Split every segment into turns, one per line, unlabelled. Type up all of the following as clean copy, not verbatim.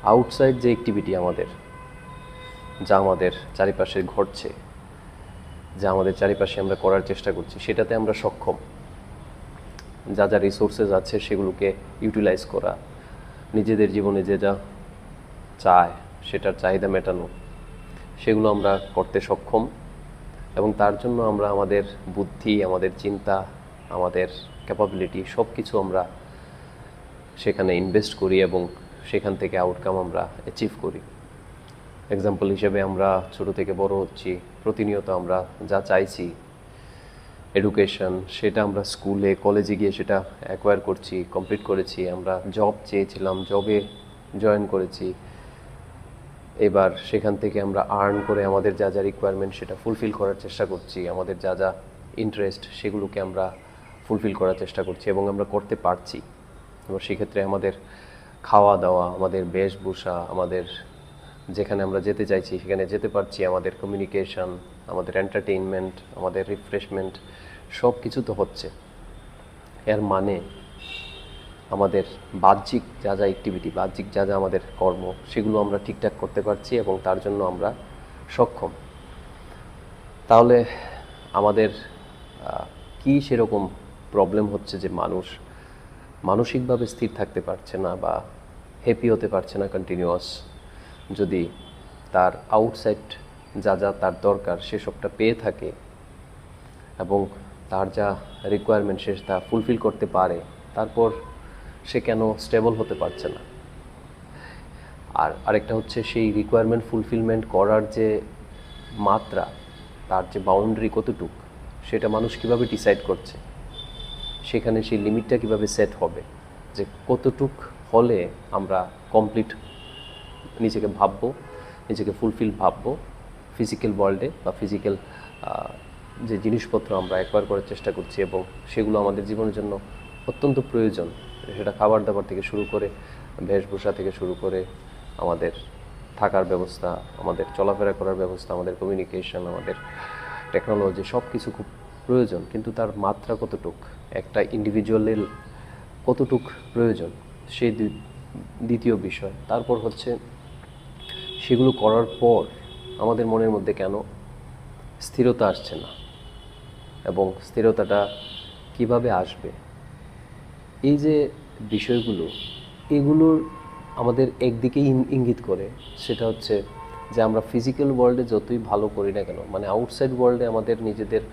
Outside যে activity আমাদের, যা আমাদের চারিপাশে ঘটছে, যা আমাদের চারিপাশে আমরা করার চেষ্টা করছি, সেটাতে আমরা সক্ষম। যা যা রিসোর্সেস আছে সেগুলোকে ইউটিলাইজ করা, নিজেদের জীবনে যে যা চায় সেটার চাহিদা মেটানো, সেগুলো আমরা করতে সক্ষম। এবং তার জন্য আমরা আমাদের বুদ্ধি, আমাদের চিন্তা, আমাদের ক্যাপাবিলিটি সব কিছু আমরা সেখানে ইনভেস্ট করি এবং সেখান থেকে আউটকাম আমরা অ্যাচিভ করি। এক্সাম্পল হিসেবে আমরা ছোট থেকে বড় হচ্ছি, প্রতিনিয়ত আমরা যা চাইছি এডুকেশন, সেটা আমরা স্কুলে কলেজে গিয়ে সেটা অ্যাকোয়ার করছি, কমপ্লিট করেছি। আমরা জব চেয়েছিলাম, জবে জয়েন করেছি, এবার সেখান থেকে আমরা আর্ন করে আমাদের যা যা রিকোয়ারমেন্ট সেটা ফুলফিল করার চেষ্টা করছি, আমাদের যা যা ইন্টারেস্ট সেগুলোকে আমরা ফুলফিল করার চেষ্টা করছি এবং আমরা করতে পারছি। এবং সেক্ষেত্রে আমাদের খাওয়া দাওয়া, আমাদের বেশভূষা, আমাদের যেখানে আমরা যেতে চাইছি সেখানে যেতে পারছি, আমাদের কমিউনিকেশন, আমাদের এন্টারটেইনমেন্ট, আমাদের রিফ্রেশমেন্ট সব কিছু তো হচ্ছে। এর মানে আমাদের বাহ্যিক যা যা অ্যাক্টিভিটি, বাহ্যিক যা যা আমাদের কর্ম, সেগুলো আমরা ঠিকঠাক করতে পারছি এবং তার জন্য আমরা সক্ষম। তাহলে আমাদের কি সেরকম প্রবলেম হচ্ছে যে মানুষ মানসিকভাবে স্থির থাকতে পারছে না বা হ্যাপি হতে পারছে না কন্টিনিউয়াস, যদি তার আউটসাইড যা যা তার দরকার সেসবটা পেয়ে থাকে এবং তার যা রিকোয়ারমেন্ট সে তা ফুলফিল করতে পারে, তারপর সে কেন স্টেবল হতে পারছে না? আর আরেকটা হচ্ছে সেই রিকোয়ারমেন্ট ফুলফিলমেন্ট করার যে মাত্রা, তার যে বাউন্ডারি কতটুক, সেটা মানুষ কিভাবে ডিসাইড করছে? সেখানে সেই লিমিটটা কিভাবে সেট হবে যে কতটুক হলে আমরা কমপ্লিট নিজেকে ভাববো, নিজেকে ফুলফিল ভাববো ফিজিক্যাল ওয়ার্ল্ডে বা ফিজিক্যাল যে জিনিসপত্র আমরা অ্যাকোয়ার করার চেষ্টা করছি এবং সেগুলো আমাদের জীবনের জন্য অত্যন্ত প্রয়োজন। সেটা খাবার দাবার থেকে শুরু করে, বেশভূষা থেকে শুরু করে, আমাদের থাকার ব্যবস্থা, আমাদের চলাফেরা করার ব্যবস্থা, আমাদের কমিউনিকেশন, আমাদের টেকনোলজি, সব কিছু খুব প্রয়োজন। কিন্তু তার মাত্রা কতটুক, একটা ইন্ডিভিজুয়ালের কতটুক প্রয়োজন, সেই দ্বিতীয় বিষয়। তারপর হচ্ছে সেগুলো করার পর আমাদের মনের মধ্যে কেন স্থিরতা আসছে না এবং স্থিরতাটা কিভাবে আসবে? এই যে বিষয়গুলো, এগুলোর আমাদের একদিকেই ইঙ্গিত করে, সেটা হচ্ছে যে আমরা ফিজিক্যাল ওয়ার্ল্ডে যতই ভালো করি না কেন, মানে আউটসাইড ওয়ার্ল্ডে আমাদের নিজেদের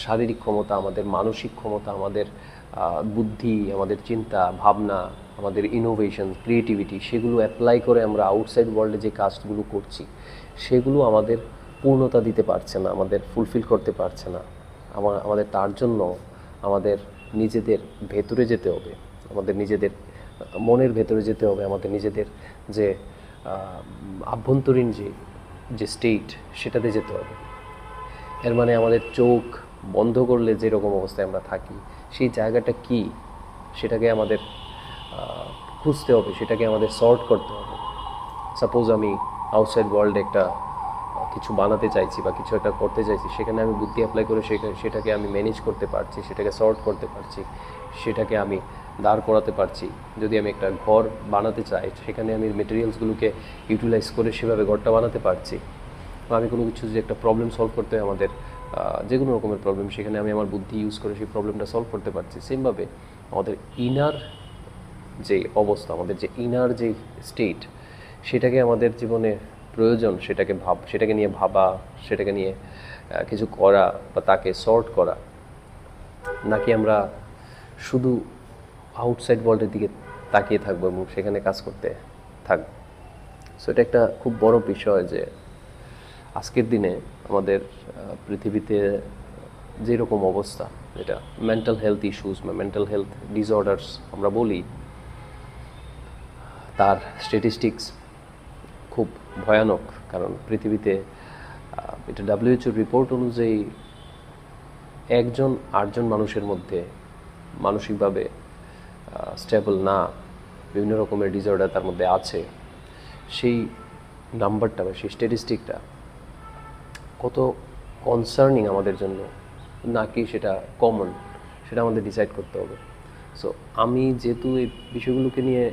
শারীরিক ক্ষমতা, আমাদের মানসিক ক্ষমতা, আমাদের বুদ্ধি, আমাদের চিন্তা ভাবনা, আমাদের ইনোভেশন, ক্রিয়েটিভিটি, সেগুলো অ্যাপ্লাই করে আমরা আউটসাইড ওয়ার্ল্ডে যে কাজগুলো করছি সেগুলো আমাদের পূর্ণতা দিতে পারছে না, আমাদের ফুলফিল করতে পারছে না। আমাদের তার জন্য আমাদের নিজেদের ভেতরে যেতে হবে, আমাদের নিজেদের মনের ভেতরে যেতে হবে, আমাদের নিজেদের যে আভ্যন্তরীণ যে স্টেট, সেটাতে যেতে হবে। এর মানে আমাদের চোখ বন্ধ করলে যেরকম অবস্থায় আমরা থাকি, সেই জায়গাটা কি সেটাকে আমাদের খুঁজতে হবে, সেটাকে আমাদের সর্ট করতে হবে। সাপোজ আমি আউটসাইড ওয়ার্ল্ডে একটা কিছু বানাতে চাইছি বা কিছু একটা করতে চাইছি, সেখানে আমি বুদ্ধি অ্যাপ্লাই করে সেটাকে আমি ম্যানেজ করতে পারছি, সেটাকে সর্ট করতে পারছি, সেটাকে আমি দাঁড় করাতে পারছি। যদি আমি একটা ঘর বানাতে চাই, সেখানে আমি মেটেরিয়ালসগুলোকে ইউটিলাইজ করে সেভাবে ঘরটা বানাতে পারছি। বা আমি কোনো কিছু যে একটা প্রবলেম সলভ করতে হয়, আমাদের যে কোনো রকমের প্রবলেম, সেখানে আমি আমার বুদ্ধি ইউজ করে সেই প্রবলেমটা সলভ করতে পারছি। সেমভাবে আমাদের ইনার যে অবস্থা, আমাদের যে ইনার যে স্টেট, সেটাকে আমাদের জীবনে প্রয়োজন, সেটাকে নিয়ে ভাবা, সেটাকে নিয়ে কিছু করা বা তাকে সর্ট করা, নাকি আমরা শুধু আউটসাইড ওয়ার্ল্ডের দিকে তাকিয়ে থাকবো এবং সেখানে কাজ করতে থাকবো। সো এটা একটা খুব বড় বিষয় যে আজকের দিনে আমাদের পৃথিবীতে যেরকম অবস্থা, যেটা মেন্টাল হেলথ ইস্যুস বা মেন্টাল হেলথ ডিসঅর্ডার্স আমরা বলি, তার স্ট্যাটিস্টিক্স খুব ভয়ানক। কারণ পৃথিবীতে এটা WHO রিপোর্ট অনুযায়ী 1 জন 8 জন মানুষের মধ্যে মানসিকভাবে স্টেবল না, বিভিন্ন রকমের ডিসঅর্ডার তার মধ্যে আছে। সেই নাম্বারটা বা সেই স্ট্যাটিস্টিকটা কত কনসার্নিং আমাদের জন্য, নাকি সেটা কমন, সেটা আমাদের ডিসাইড করতে হবে। সো আমি যেহেতু এই বিষয়গুলোকে নিয়ে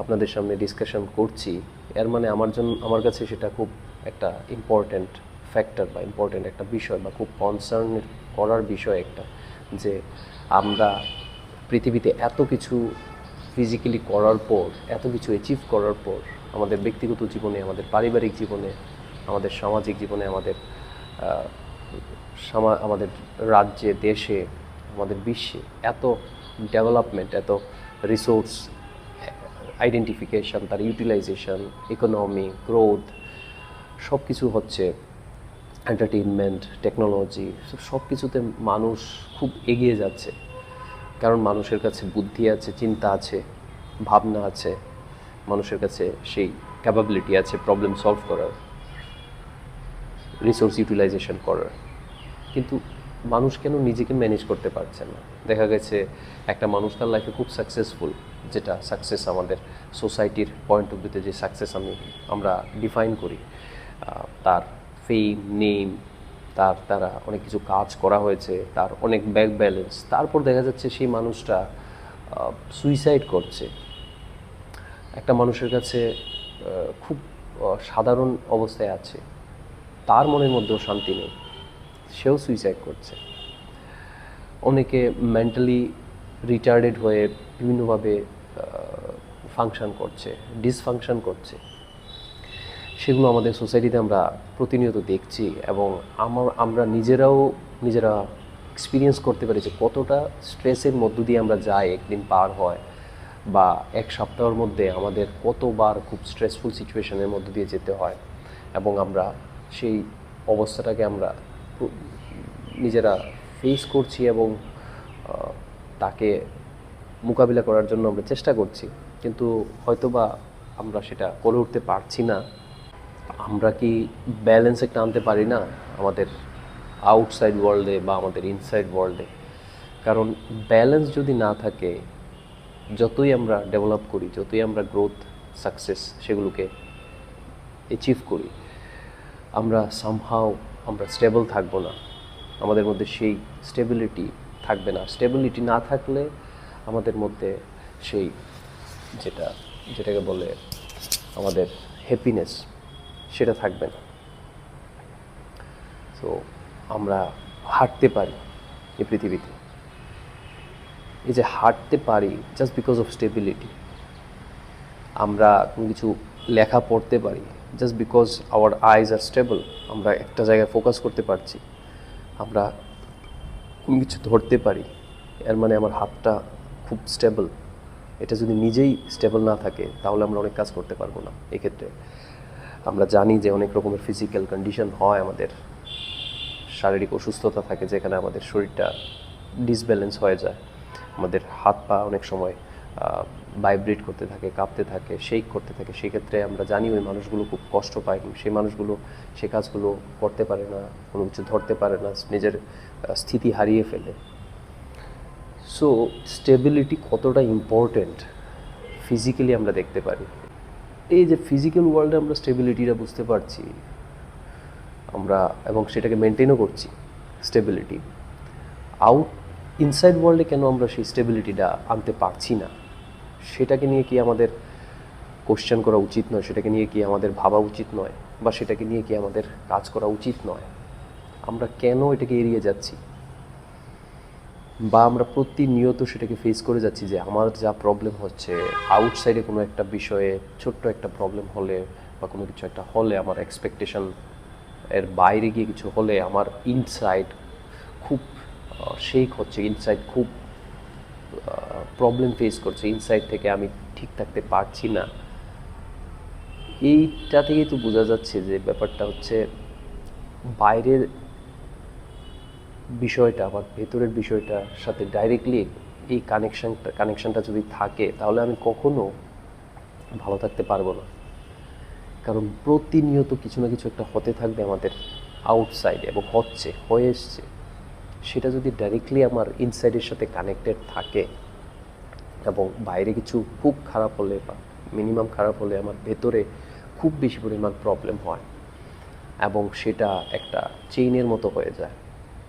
আপনাদের সামনে ডিসকাশন করছি, এর মানে আমার কাছে সেটা খুব একটা ইম্পর্ট্যান্ট ফ্যাক্টর বা ইম্পর্ট্যান্ট একটা বিষয় বা খুব কনসার্ন করার বিষয় একটা, যে আমরা পৃথিবীতে এত কিছু ফিজিক্যালি করার পর, এত কিছু অ্যাচিভ করার পর, আমাদের ব্যক্তিগত জীবনে, আমাদের পারিবারিক জীবনে, আমাদের সামাজিক জীবনে, আমাদের রাজ্যে, দেশে, আমাদের বিশ্বে এত ডেভেলপমেন্ট, এত রিসোর্স আইডেন্টিফিকেশন, তার ইউটিলাইজেশন, ইকোনমি গ্রোথ, সব কিছু হচ্ছে, এন্টারটেইনমেন্ট, টেকনোলজি, সব কিছুতে মানুষ খুব এগিয়ে যাচ্ছে। কারণ মানুষের কাছে বুদ্ধি আছে, চিন্তা আছে, ভাবনা আছে, মানুষের কাছে সেই ক্যাপাবিলিটি আছে প্রবলেম সলভ করার, রিসোর্স ইউটিলাইজেশন করার। কিন্তু মানুষ কেন নিজেকে ম্যানেজ করতে পারছে না? দেখা গেছে একটা মানুষ তার লাইফে খুব সাকসেসফুল, যেটা সাকসেস আমাদের সোসাইটির পয়েন্ট অফ ভিউতে যে সাকসেস আমরা ডিফাইন করি, তার ফেম, নেম, তার দ্বারা অনেক কিছু কাজ করা হয়েছে, তার অনেক ব্যাংক ব্যালেন্স, তারপর দেখা যাচ্ছে সেই মানুষটা সুইসাইড করছে। একটা মানুষের কাছে খুব সাধারণ অবস্থায় আছে, তার মনের মধ্যেও শান্তি নেই, সেও সুইসাইড করছে। অনেকে মেন্টালি রিটার্ডেড হয়ে বিভিন্নভাবে ফাংশন করছে, ডিসফাংশন করছে। সেগুলো আমাদের সোসাইটিতে আমরা প্রতিনিয়ত দেখছি, এবং আমরা নিজেরা এক্সপিরিয়েন্স করতে পারি যে কতটা স্ট্রেসের মধ্য দিয়ে আমরা যাই, একদিন পার হয় বা এক সপ্তাহের মধ্যে আমাদের কতবার খুব স্ট্রেসফুল সিচুয়েশনের মধ্য দিয়ে যেতে হয়, এবং আমরা সেই অবস্থাটাকে আমরা নিজেরা ফেস করছি এবং তাকে মোকাবিলা করার জন্য আমরা চেষ্টা করছি, কিন্তু হয়তোবা আমরা সেটা করে উঠতে পারছি না। আমরা কি ব্যালেন্স একটা আনতে পারি না আমাদের আউটসাইড ওয়ার্ল্ডে বা আমাদের ইনসাইড ওয়ার্ল্ডে? কারণ ব্যালেন্স যদি না থাকে, যতই আমরা ডেভেলপ করি, যতই আমরা গ্রোথ, সাকসেস সেগুলোকে অ্যাচিভ করি, আমরা আমরা স্টেবল থাকবো না, আমাদের মধ্যে সেই স্টেবিলিটি থাকবে না। স্টেবিলিটি না থাকলে আমাদের মধ্যে সেই যেটাকে বলে আমাদের হ্যাপিনেস, সেটা থাকবে না। তো আমরা হাঁটতে পারি এই পৃথিবীতে, এই যে হাঁটতে পারি জাস্ট বিকজ অফ স্টেবিলিটি। আমরা কোনো কিছু লেখা পড়তে পারি just because our eyes are stable, আমরা একটা জায়গায় ফোকাস করতে পারছি। আমরা কোনো কিছু ধরতে পারি, এর মানে আমার হাতটা খুব স্টেবল। এটা যদি নিজেই স্টেবল না থাকে তাহলে আমরা অনেক কাজ করতে পারবো না। এক্ষেত্রে আমরা জানি যে অনেক রকমের ফিজিক্যাল কন্ডিশন হয়, আমাদের শারীরিক অসুস্থতা থাকে যেখানে আমাদের শরীরটা ডিসব্যালেন্স হয়ে যায়, আমাদের হাত পা অনেক সময় ভাইব্রেট করতে থাকে, কাঁপতে থাকে, শেক করতে থাকে। সেক্ষেত্রে আমরা জানি ওই মানুষগুলো খুব কষ্ট পায়, সেই মানুষগুলো সে কাজগুলো করতে পারে না, কোনো কিছু ধরতে পারে না, নিজের স্থিতি হারিয়ে ফেলে। সো স্টেবিলিটি কতটা ইম্পর্ট্যান্ট ফিজিক্যালি আমরা দেখতে পারি। এই যে ফিজিক্যাল ওয়ার্ল্ডে আমরা স্টেবিলিটিটা বুঝতে পারছি আমরা, এবং সেটাকে মেনটেনও করছি স্টেবিলিটি, ইনসাইড ওয়ার্ল্ডে কেন আমরা সেই স্টেবিলিটিটা আনতে পারছি না? সেটাকে নিয়ে কি আমাদের কোশ্চেন করা উচিত নয়? সেটাকে নিয়ে কি আমাদের ভাবা উচিত নয়? বা সেটাকে নিয়ে কি আমাদের কাজ করা উচিত নয়? আমরা কেন এটাকে এড়িয়ে যাচ্ছি? বা আমরা প্রতিনিয়ত সেটাকে ফেস করে যাচ্ছি যে আমার যা প্রবলেম হচ্ছে, আউটসাইডে কোনো একটা বিষয়ে ছোট্ট একটা প্রবলেম হলে বা কোনো কিছু একটা হলে, আমার এক্সপেকটেশন এর বাইরে গিয়ে কিছু হলে আমার ইনসাইড খুব শেক হচ্ছে, ইনসাইড খুব প্রবলেম ফেস করছে, ইনসাইড থেকে আমি ঠিক থাকতে পারছি না। এইটা থেকেই তো বোঝা যাচ্ছে যে ব্যাপারটা হচ্ছে বাইরের বিষয়টা বা ভেতরের বিষয়টার সাথে ডাইরেক্টলি এই কানেকশানটা যদি থাকে তাহলে আমি কখনো ভালো থাকতে পারবো না। কারণ প্রতিনিয়ত কিছু না কিছু একটা হতে থাকবে আমাদের আউটসাইডে, এবং হয়ে এসছে। সেটা যদি ডাইরেক্টলি আমার ইনসাইডের সাথে কানেক্টেড থাকে, এবং বাইরে কিছু খুব খারাপ হলে বা মিনিমাম খারাপ হলে আমার ভেতরে খুব বেশি পরিমাণ প্রবলেম হয়, এবং সেটা একটা চেইনের মতো হয়ে যায়,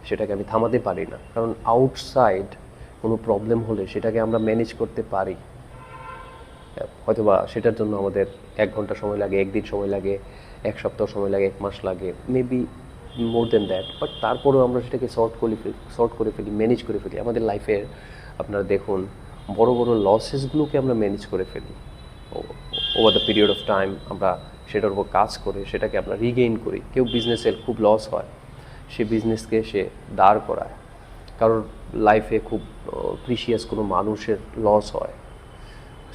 সেটাকে আমি থামাতে পারি না। কারণ আউটসাইড কোনো প্রবলেম হলে সেটাকে আমরা ম্যানেজ করতে পারি, হয়তোবা সেটার জন্য আমাদের 1 ঘন্টা সময় লাগে, 1 দিন সময় লাগে, 1 সপ্তাহ সময় লাগে, 1 মাস লাগে, maybe more than that, but তারপরেও আমরা সেটাকে সর্ট করে ফেলি, ম্যানেজ করে ফেলি। আমাদের লাইফের আপনারা দেখুন বড় বড় লসেসগুলোকে আমরা ম্যানেজ করে ফেলি over the period of time. আমরা সেটার উপর কাজ করে সেটাকে আমরা রিগেইন করি। কেউ বিজনেসের খুব লস হয়, সে বিজনেসকে সে দাঁড় করায়। কারোর লাইফে খুব প্রিশিয়াস কোনো মানুষের লস হয়,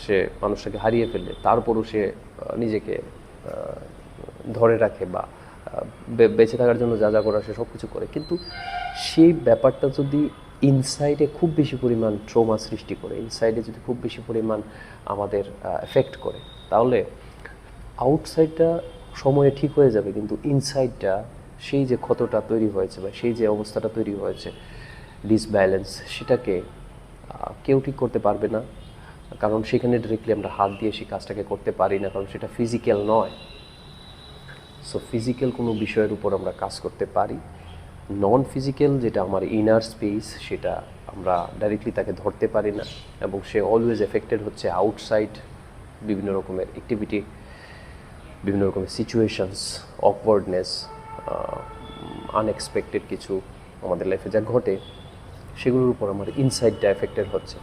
সে মানুষটাকে হারিয়ে ফেললে তারপরও সে নিজেকে ধরে রাখে বা বেঁচে থাকার জন্য যা যা করার সে সব কিছু করে। কিন্তু সেই ব্যাপারটা যদি ইনসাইডে খুব বেশি পরিমাণ ট্রমা সৃষ্টি করে, ইনসাইডে যদি খুব বেশি পরিমাণ আমাদের এফেক্ট করে, তাহলে আউটসাইডটা সময়ে ঠিক হয়ে যাবে, কিন্তু ইনসাইডটা সেই যে ক্ষতটা তৈরি হয়েছে বা সেই যে অবস্থাটা তৈরি হয়েছে ডিসব্যালেন্স, সেটাকে কেউ ঠিক করতে পারবে না। কারণ সেখানে ডিরেক্টলি আমরা হাত দিয়ে সেই কাজটাকে করতে পারি না, কারণ সেটা ফিজিক্যাল নয়। সো ফিজিক্যাল কোনো বিষয়ের উপর আমরা কাজ করতে পারি, নন ফিজিক্যাল যেটা আমার ইনার স্পেস, সেটা আমরা ডাইরেক্টলি তাকে ধরতে পারি না, এবং সে অলওয়েজ এফেক্টেড হচ্ছে আউটসাইড বিভিন্ন রকমের অ্যাক্টিভিটি, বিভিন্ন রকমের সিচুয়েশনস, অকওয়ার্ডনেস, আনএক্সপেক্টেড কিছু আমাদের লাইফে যা ঘটে, সেগুলোর উপর আমার ইনসাইডটা এফেক্টেড হচ্ছে।